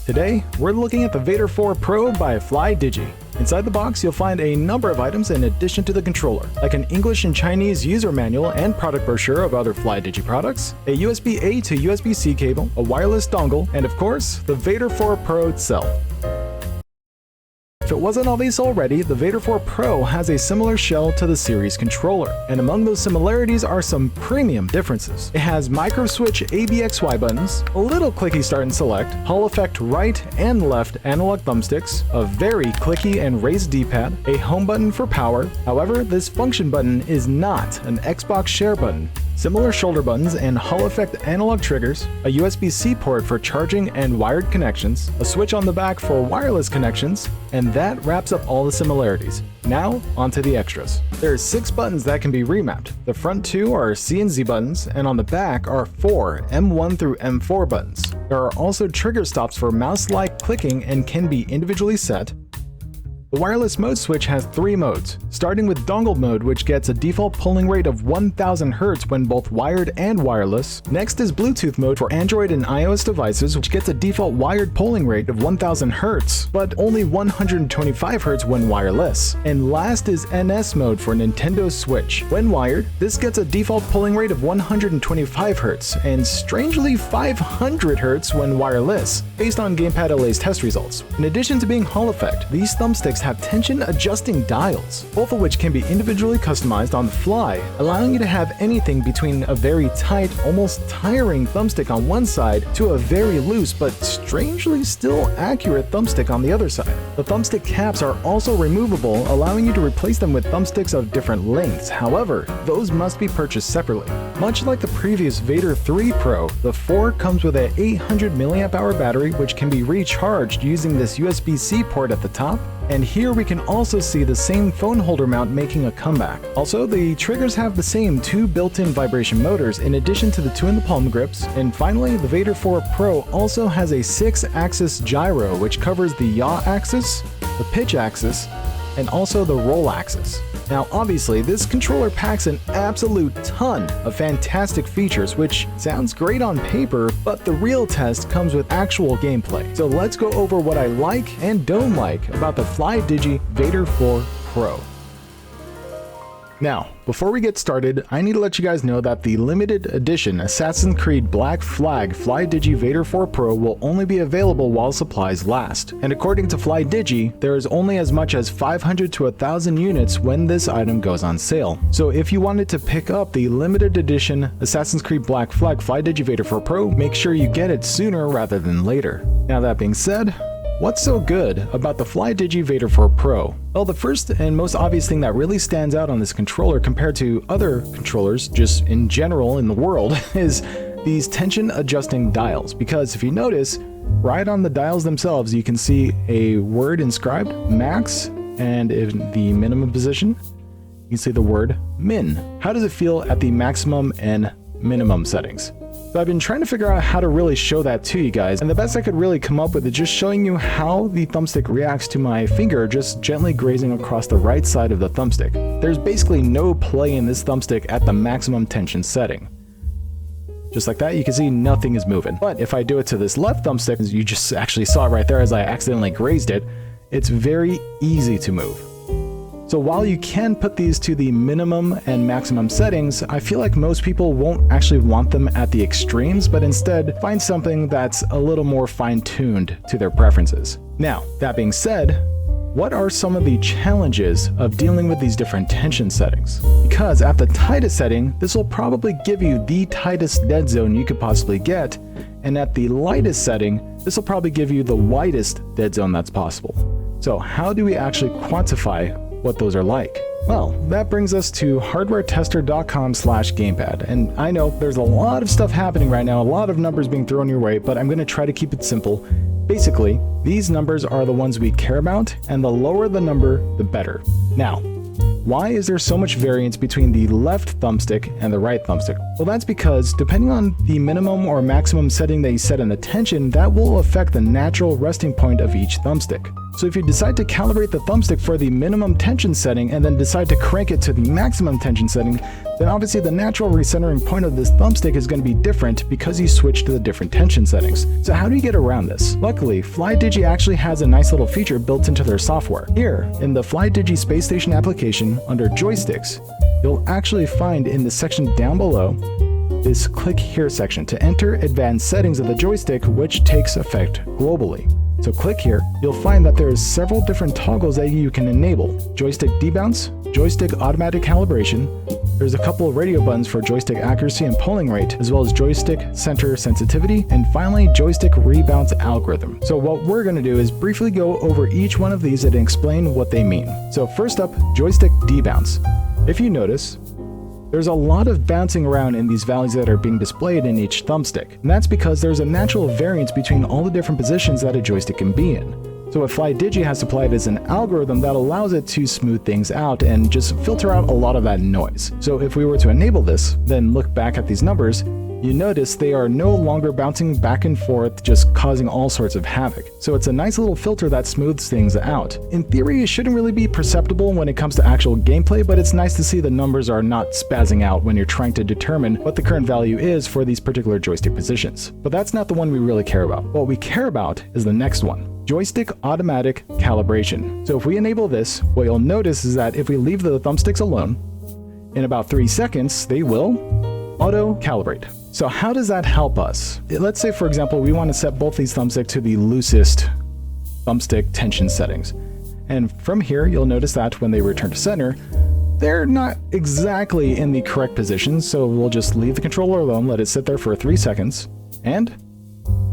Today, we're looking at the Vader 4 Pro by Flydigi. Inside the box, you'll find a number of items in addition to the controller, like an English and Chinese user manual and product brochure of other Flydigi products, a USB-A to USB-C cable, a wireless dongle, and of course, the Vader 4 Pro itself. If it wasn't obvious already, the Vader 4 Pro has a similar shell to the series controller, and among those similarities are some premium differences. It has micro-switch ABXY buttons, a little clicky start and select, Hall effect right and left analog thumbsticks, a very clicky and raised D-pad, a home button for power. However, this function button is not an Xbox share button. Similar shoulder buttons and Hall effect analog triggers, a USB-C port for charging and wired connections, a switch on the back for wireless connections, and that wraps up all the similarities. Now, onto the extras. There are 6 buttons that can be remapped. The front 2 are C and Z buttons, and on the back are 4 M1 through M4 buttons. There are also trigger stops for mouse-like clicking and can be individually set. The wireless mode switch has 3 modes, starting with dongle mode, which gets a default polling rate of 1000 Hz when both wired and wireless. Next is Bluetooth mode for Android and iOS devices, which gets a default wired polling rate of 1000 Hz, but only 125 Hz when wireless. And last is NS mode for Nintendo Switch. When wired, this gets a default polling rate of 125 Hz, and strangely 500 Hz when wireless, based on Gamepad LA's test results. In addition to being Hall effect, these thumbsticks have tension adjusting dials, both of which can be individually customized on the fly, allowing you to have anything between a very tight, almost tiring thumbstick on one side to a very loose but strangely still accurate thumbstick on the other side. The thumbstick caps are also removable, allowing you to replace them with thumbsticks of different lengths. However, those must be purchased separately. Much like the previous Vader 3 Pro, the 4 comes with an 800 mAh battery which can be recharged using this USB-C port at the top. And here we can also see the same phone holder mount making a comeback. Also, the triggers have the same 2 built-in vibration motors in addition to the 2 in the palm grips. And finally, the Vader 4 Pro also has a 6-axis gyro, which covers the yaw axis, the pitch axis, and also the roll axis. Now obviously, this controller packs an absolute ton of fantastic features, which sounds great on paper, but the real test comes with actual gameplay. So let's go over what I like and don't like about the Flydigi Vader 4 Pro. Now, before we get started, I need to let you guys know that the limited edition Assassin's Creed Black Flag Flydigi Vader 4 Pro will only be available while supplies last. And according to Flydigi, there is only as much as 500 to 1,000 units when this item goes on sale. So if you wanted to pick up the limited edition Assassin's Creed Black Flag Flydigi Vader 4 Pro, make sure you get it sooner rather than later. Now that being said, what's so good about the Flydigi Vader 4 Pro? Well, the first and most obvious thing that really stands out on this controller compared to other controllers, just in general in the world, is these tension adjusting dials. Because if you notice, right on the dials themselves, you can see a word inscribed, max, and in the minimum position, you can see the word min. How does it feel at the maximum and minimum settings? So I've been trying to figure out how to really show that to you guys, and the best I could really come up with is just showing you how the thumbstick reacts to my finger just gently grazing across the right side of the thumbstick. There's basically no play in this thumbstick at the maximum tension setting. Just like that, you can see nothing is moving. But if I do it to this left thumbstick, as you just actually saw it right there as I accidentally grazed it, it's very easy to move. So while you can put these to the minimum and maximum settings, I feel like most people won't actually want them at the extremes, but instead find something that's a little more fine-tuned to their preferences. Now, that being said, what are some of the challenges of dealing with these different tension settings? Because at the tightest setting, this will probably give you the tightest dead zone you could possibly get, and at the lightest setting, this will probably give you the widest dead zone that's possible. So how do we actually quantify what those are like? Well, that brings us to hardwaretester.com/gamepad, and I know there's a lot of stuff happening right now, a lot of numbers being thrown your way, but I'm going to try to keep it simple. Basically, these numbers are the ones we care about, and the lower the number, the better. Now, why is there so much variance between the left thumbstick and the right thumbstick? Well, that's because depending on the minimum or maximum setting that you set in the tension, that will affect the natural resting point of each thumbstick. So if you decide to calibrate the thumbstick for the minimum tension setting and then decide to crank it to the maximum tension setting, then obviously the natural recentering point of this thumbstick is going to be different because you switch to the different tension settings. So how do you get around this? Luckily, Flydigi actually has a nice little feature built into their software. Here, in the Flydigi Space Station application, under Joysticks, you'll actually find in the section down below this Click Here section to enter advanced settings of the joystick, which takes effect globally. So click here, you'll find that there's several different toggles that you can enable. Joystick Debounce, Joystick Automatic Calibration, there's a couple of radio buttons for Joystick Accuracy and Polling Rate, as well as Joystick Center Sensitivity, and finally Joystick Rebounce Algorithm. So what we're going to do is briefly go over each one of these and explain what they mean. So first up, Joystick Debounce. If you notice, there's a lot of bouncing around in these values that are being displayed in each thumbstick, and that's because there's a natural variance between all the different positions that a joystick can be in. So what Flydigi has supplied is an algorithm that allows it to smooth things out and just filter out a lot of that noise. So if we were to enable this, then look back at these numbers, you notice they are no longer bouncing back and forth, just causing all sorts of havoc. So it's a nice little filter that smooths things out. In theory, it shouldn't really be perceptible when it comes to actual gameplay, but it's nice to see the numbers are not spazzing out when you're trying to determine what the current value is for these particular joystick positions. But that's not the one we really care about. What we care about is the next one. Joystick Automatic Calibration. So if we enable this, what you'll notice is that if we leave the thumbsticks alone, in about 3 seconds, they will auto-calibrate. So how does that help us? Let's say, for example, we want to set both these thumbsticks to the loosest thumbstick tension settings. And from here, you'll notice that when they return to center, they're not exactly in the correct position. So we'll just leave the controller alone, let it sit there for 3 seconds, and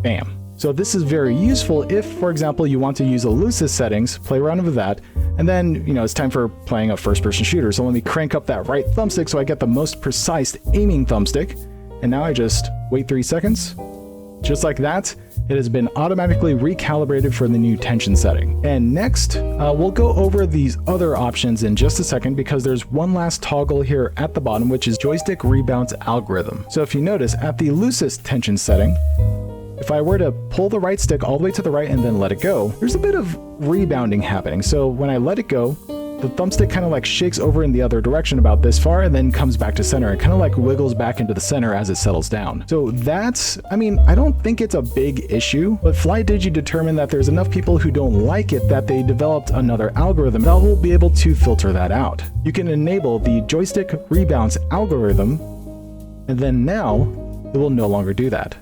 bam. So this is very useful if, for example, you want to use the loosest settings, play around with that, and then, it's time for playing a first-person shooter. So let me crank up that right thumbstick so I get the most precise aiming thumbstick. And now I just wait 3 seconds. Just like that, it has been automatically recalibrated for the new tension setting. And next, we'll go over these other options in just a second because there's one last toggle here at the bottom, which is Joystick Rebounce Algorithm. So if you notice, at the loosest tension setting, if I were to pull the right stick all the way to the right and then let it go, there's a bit of rebounding happening. So when I let it go, the thumbstick kind of like shakes over in the other direction about this far and then comes back to center. It kind of like wiggles back into the center as it settles down. So that's, I don't think it's a big issue, but Flydigi determined that there's enough people who don't like it that they developed another algorithm that will be able to filter that out. You can enable the Joystick Rebounce Algorithm, and then now it will no longer do that.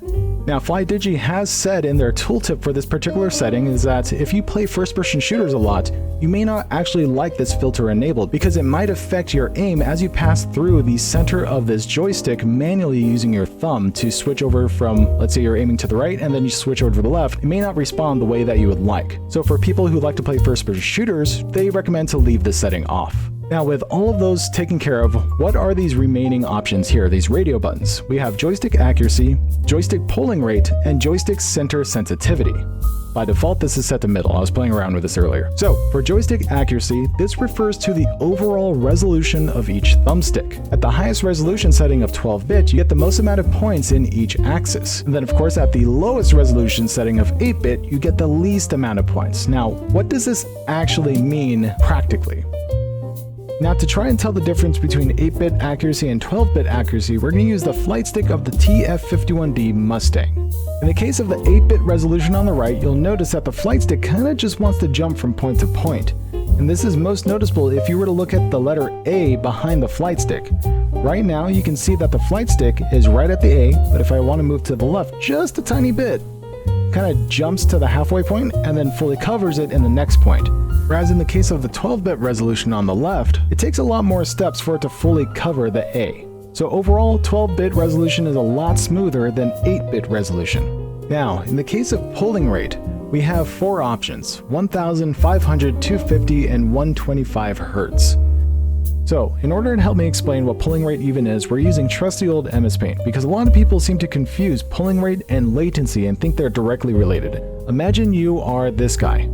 Now, Flydigi has said in their tooltip for this particular setting is that if you play first-person shooters a lot, you may not actually like this filter enabled because it might affect your aim as you pass through the center of this joystick manually using your thumb to switch over from, let's say you're aiming to the right and then you switch over to the left. It may not respond the way that you would like. So for people who like to play first-person shooters, they recommend to leave this setting off. Now, with all of those taken care of, what are these remaining options here, these radio buttons? We have Joystick Accuracy, Joystick Polling Rate, and Joystick Center Sensitivity. By default, this is set to middle. I was playing around with this earlier. So, for Joystick Accuracy, this refers to the overall resolution of each thumbstick. At the highest resolution setting of 12-bit, you get the most amount of points in each axis. And then, of course, at the lowest resolution setting of 8-bit, you get the least amount of points. Now, what does this actually mean practically? Now, to try and tell the difference between 8-bit accuracy and 12-bit accuracy, we're going to use the flight stick of the TF51D Mustang. In the case of the 8-bit resolution on the right, you'll notice that the flight stick kind of just wants to jump from point to point. And this is most noticeable if you were to look at the letter A behind the flight stick. Right now, you can see that the flight stick is right at the A, but if I want to move to the left just a tiny bit, kind of jumps to the halfway point and then fully covers it in the next point. Whereas in the case of the 12-bit resolution on the left, it takes a lot more steps for it to fully cover the A. So overall, 12-bit resolution is a lot smoother than 8-bit resolution. Now, in the case of polling rate, we have 4 options: 1000, 500, 250, and 125 Hz. So, in order to help me explain what polling rate even is, we're using trusty old MS Paint, because a lot of people seem to confuse polling rate and latency and think they're directly related. Imagine you are this guy,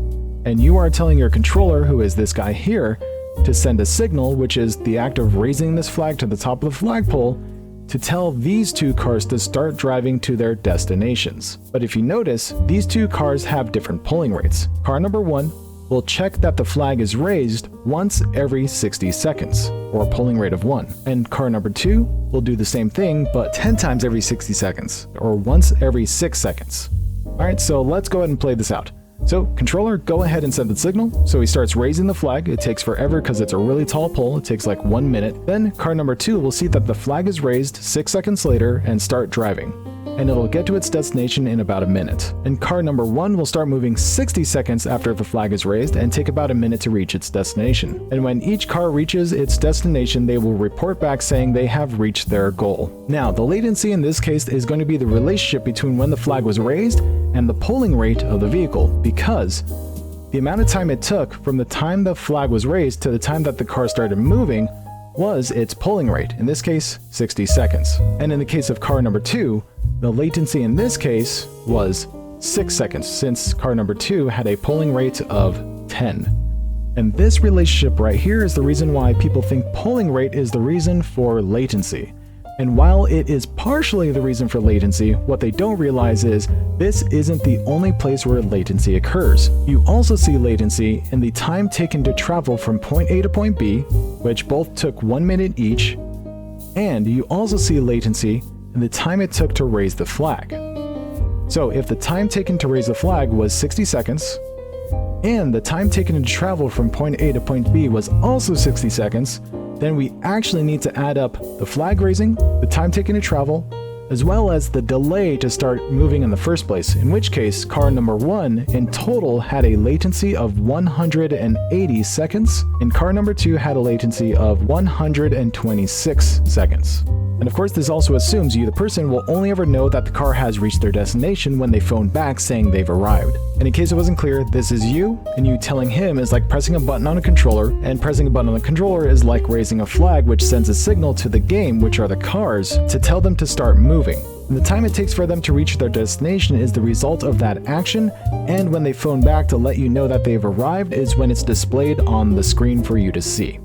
and you are telling your controller, who is this guy here, to send a signal, which is the act of raising this flag to the top of the flagpole, to tell these 2 cars to start driving to their destinations. But if you notice, these 2 cars have different polling rates. Car number 1 will check that the flag is raised once every 60 seconds, or a polling rate of 1. And car number 2 will do the same thing, but 10 times every 60 seconds, or once every 6 seconds. Alright, so let's go ahead and play this out. So, controller, go ahead and send the signal. So he starts raising the flag. It takes forever because it's a really tall pole. It takes like 1 minute. Then car number 2 will see that the flag is raised 6 seconds later and start driving. And it'll get to its destination in about a minute. And car number 1 will start moving 60 seconds after the flag is raised and take about a minute to reach its destination. And when each car reaches its destination, they will report back saying they have reached their goal. Now, the latency in this case is going to be the relationship between when the flag was raised and the polling rate of the vehicle, because the amount of time it took from the time the flag was raised to the time that the car started moving was its polling rate, in this case 60 seconds. And in the case of car number 2, the latency in this case was 6 seconds, since car number 2 had a polling rate of 10. And this relationship right here is the reason why people think polling rate is the reason for latency. And while it is partially the reason for latency, what they don't realize is this isn't the only place where latency occurs. You also see latency in the time taken to travel from point A to point B, which both took 1 minute each, and you also see latency in the time it took to raise the flag. So if the time taken to raise the flag was 60 seconds, and the time taken to travel from point A to point B was also 60 seconds, then we actually need to add up the flag raising, the time taken to travel, as well as the delay to start moving in the first place, in which case car number 1 in total had a latency of 180 seconds, and car number 2 had a latency of 126 seconds. And of course, this also assumes you, the person, will only ever know that the car has reached their destination when they phone back saying they've arrived. And in case it wasn't clear, this is you, and you telling him is like pressing a button on a controller, and pressing a button on the controller is like raising a flag, which sends a signal to the game, which are the cars, to tell them to start moving. And the time it takes for them to reach their destination is the result of that action, and when they phone back to let you know that they've arrived is when it's displayed on the screen for you to see.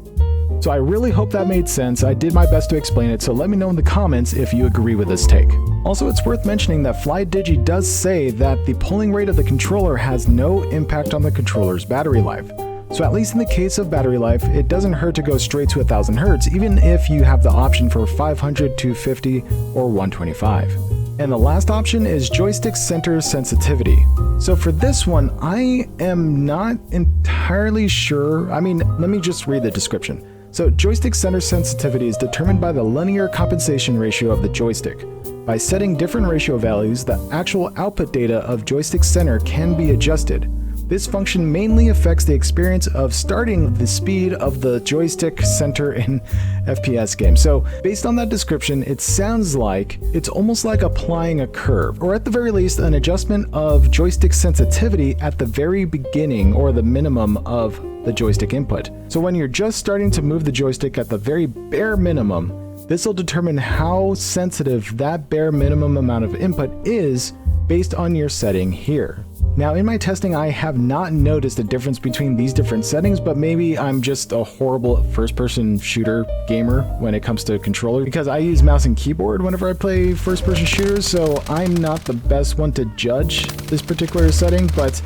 So I really hope that made sense. I did my best to explain it, so let me know in the comments if you agree with this take. Also, it's worth mentioning that Flydigi does say that the polling rate of the controller has no impact on the controller's battery life. So at least in the case of battery life, it doesn't hurt to go straight to 1000 Hz, even if you have the option for 500, 250, or 125. And the last option is joystick center sensitivity. So for this one, I am not entirely sure. I mean, let me just read the description. So joystick center sensitivity is determined by the linear compensation ratio of the joystick. By setting different ratio values, the actual output data of joystick center can be adjusted. This function mainly affects the experience of starting the speed of the joystick center in FPS games. So based on that description, it sounds like it's almost like applying a curve, or at the very least an adjustment of joystick sensitivity at the very beginning or the minimum of the joystick input. So when you're just starting to move the joystick at the very bare minimum, this will determine how sensitive that bare minimum amount of input is based on your setting here. Now in my testing, I have not noticed a difference between these different settings, but maybe I'm just a horrible first-person shooter gamer when it comes to controller, because I use mouse and keyboard whenever I play first-person shooters, so I'm not the best one to judge this particular setting, but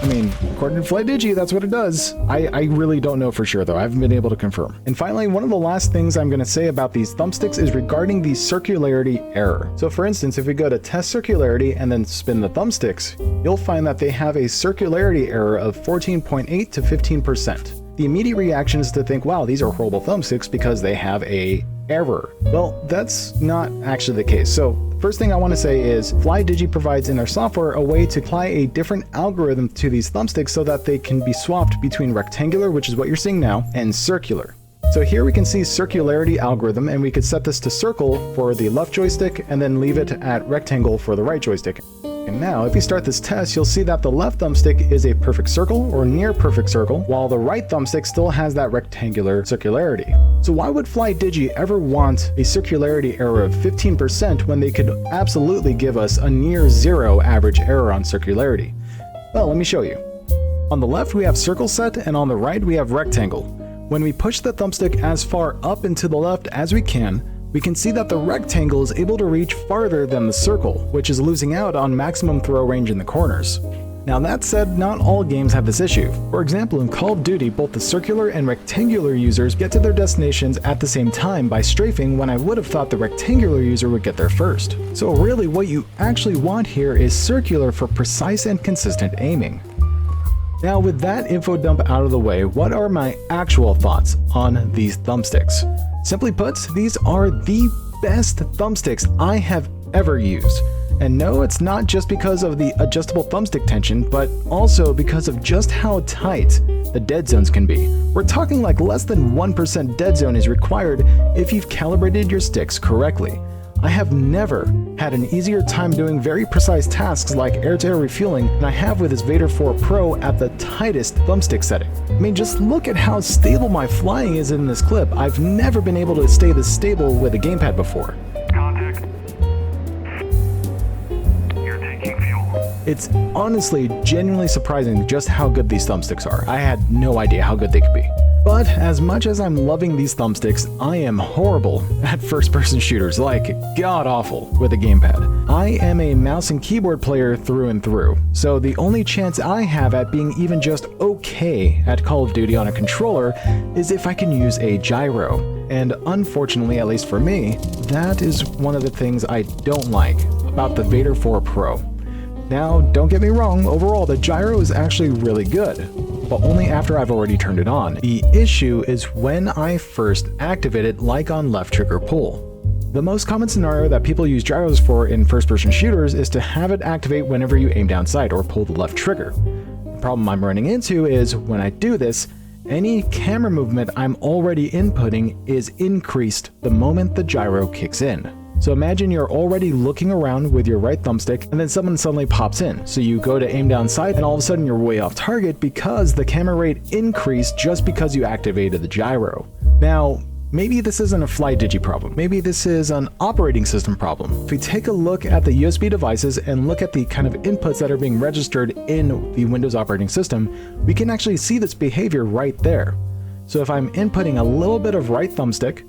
I mean, according to Flydigi, that's what it does. I really don't know for sure though, I haven't been able to confirm. And finally, one of the last things I'm going to say about these thumbsticks is regarding the circularity error. So for instance, if we go to test circularity and then spin the thumbsticks, you'll find that they have a circularity error of 14.8 to 15%. The immediate reaction is to think, wow, these are horrible thumbsticks because they have a error. Well, that's not actually the case. So first thing I want to say is Flydigi provides in their software a way to apply a different algorithm to these thumbsticks so that they can be swapped between rectangular, which is what you're seeing now, and circular. So here we can see Circularity Algorithm, and we could set this to circle for the left joystick and then leave it at rectangle for the right joystick. And now, if we start this test, you'll see that the left thumbstick is a perfect circle or near perfect circle, while the right thumbstick still has that rectangular circularity. So why would Flydigi ever want a circularity error of 15% when they could absolutely give us a near zero average error on circularity? Well, let me show you. On the left, we have circle set, and on the right, we have rectangle. When we push the thumbstick as far up and to the left as we can see that the rectangle is able to reach farther than the circle, which is losing out on maximum throw range in the corners. Now that said, not all games have this issue. For example, in Call of Duty, both the circular and rectangular users get to their destinations at the same time by strafing, when I would have thought the rectangular user would get there first. So really what you actually want here is circular for precise and consistent aiming. Now with that info dump out of the way, what are my actual thoughts on these thumbsticks? Simply put, these are the best thumbsticks I have ever used. And no, it's not just because of the adjustable thumbstick tension, but also because of just how tight the dead zones can be. We're talking like less than 1% dead zone is required if you've calibrated your sticks correctly. I have never had an easier time doing very precise tasks like air-to-air refueling than I have with this Vader 4 Pro at the tightest thumbstick setting. I mean, just look at how stable my flying is in this clip. I've never been able to stay this stable with a gamepad before. It's honestly genuinely surprising just how good these thumbsticks are. I had no idea how good they could be. But as much as I'm loving these thumbsticks, I am horrible at first-person shooters, like god-awful with a gamepad. I am a mouse and keyboard player through and through, so the only chance I have at being even just okay at Call of Duty on a controller is if I can use a gyro. And unfortunately, at least for me, that is one of the things I don't like about the Vader 4 Pro. Now, don't get me wrong, overall the gyro is actually really good, but only after I've already turned it on. The issue is when I first activate it, like on left trigger pull. The most common scenario that people use gyros for in first-person shooters is to have it activate whenever you aim down sight or pull the left trigger. The problem I'm running into is when I do this, any camera movement I'm already inputting is increased the moment the gyro kicks in. So imagine you're already looking around with your right thumbstick and then someone suddenly pops in. So you go to aim down sight and all of a sudden you're way off target because the camera rate increased just because you activated the gyro. Now, maybe this isn't a Flydigi problem. Maybe this is an operating system problem. If we take a look at the USB devices and look at the kind of inputs that are being registered in the Windows operating system, we can actually see this behavior right there. So if I'm inputting a little bit of right thumbstick,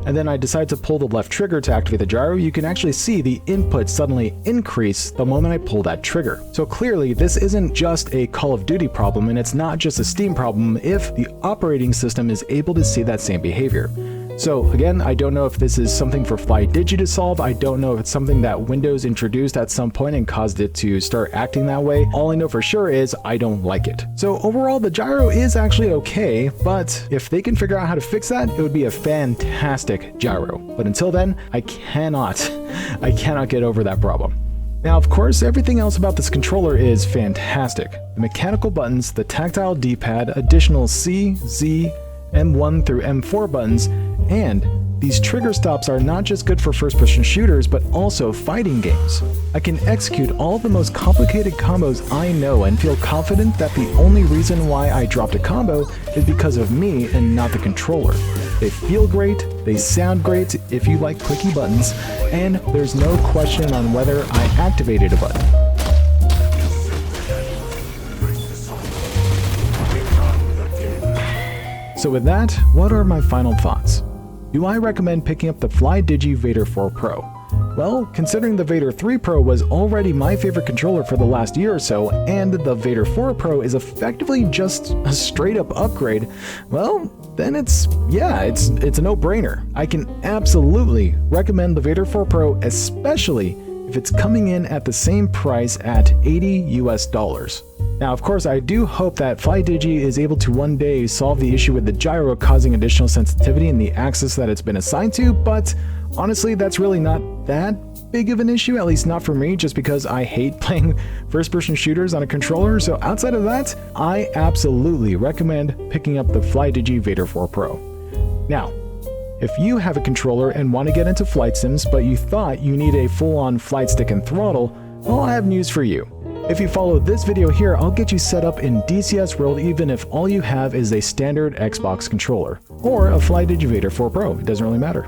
and then I decide to pull the left trigger to activate the gyro, you can actually see the input suddenly increase the moment I pull that trigger. So clearly this isn't just a Call of Duty problem, and it's not just a Steam problem if the operating system is able to see that same behavior. So again, I don't know if this is something for Flydigi to solve. I don't know if it's something that Windows introduced at some point and caused it to start acting that way. All I know for sure is I don't like it. So overall, the gyro is actually okay, but if they can figure out how to fix that, it would be a fantastic gyro. But until then, I cannot get over that problem. Now, of course, everything else about this controller is fantastic. The mechanical buttons, the tactile D-pad, additional C, Z, M1 through M4 buttons, and these trigger stops are not just good for first-person shooters, but also fighting games. I can execute all the most complicated combos I know and feel confident that the only reason why I dropped a combo is because of me and not the controller. They feel great, they sound great if you like clicky buttons, and there's no question on whether I activated a button. So with that, what are my final thoughts? Do I recommend picking up the Flydigi Vader 4 Pro? Well, considering the Vader 3 Pro was already my favorite controller for the last year or so, and the Vader 4 Pro is effectively just a straight up upgrade, well, then it's a no-brainer. I can absolutely recommend the Vader 4 Pro, especially if it's coming in at the same price at $80 US. Now, of course, I do hope that Flydigi is able to one day solve the issue with the gyro causing additional sensitivity in the axis that it's been assigned to, but honestly, that's really not that big of an issue, at least not for me, just because I hate playing first-person shooters on a controller. So outside of that, I absolutely recommend picking up the Flydigi Vader 4 Pro. Now, if you have a controller and want to get into flight sims, but you thought you need a full-on flight stick and throttle, well, I have news for you. If you follow this video here, I'll get you set up in DCS World even if all you have is a standard Xbox controller, or a Flydigi Vader 4 Pro, it doesn't really matter.